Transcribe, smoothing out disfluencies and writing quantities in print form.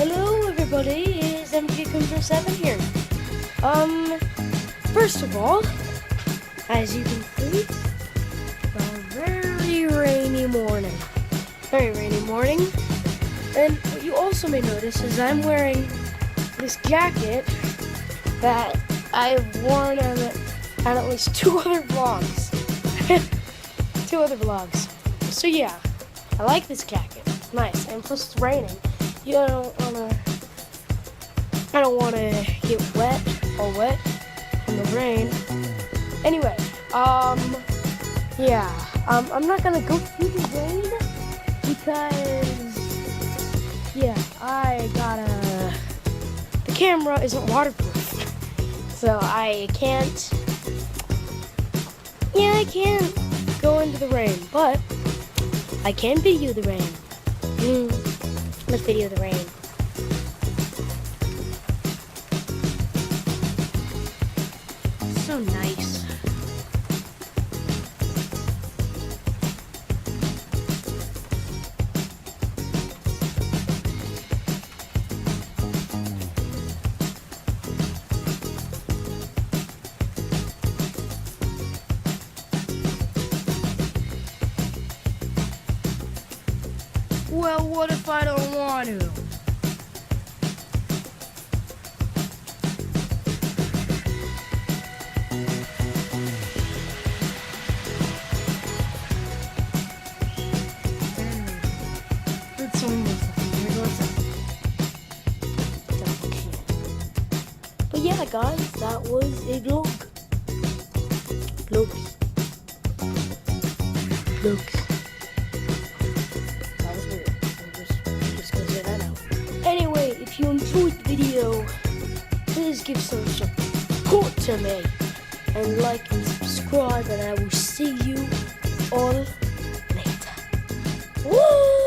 Hello everybody, it's MK7 here. First of all, as you can see, a very rainy morning. And what you also may notice is I'm wearing this jacket that I've worn on at least two other vlogs. So yeah, I like this jacket. It's nice, and plus it's raining. I don't wanna get wet from the rain. Anyway, I'm not gonna go through the rain because, the camera isn't waterproof, so I can't go into the rain, but I can video the rain. Let's video the rain. So nice. Well, what if I don't want to? It's almost But yeah, guys, that was a vlog. Vlogs. Anyway, if you enjoyed the video, please give some support to me and like and subscribe, and I will see you all later. Woo!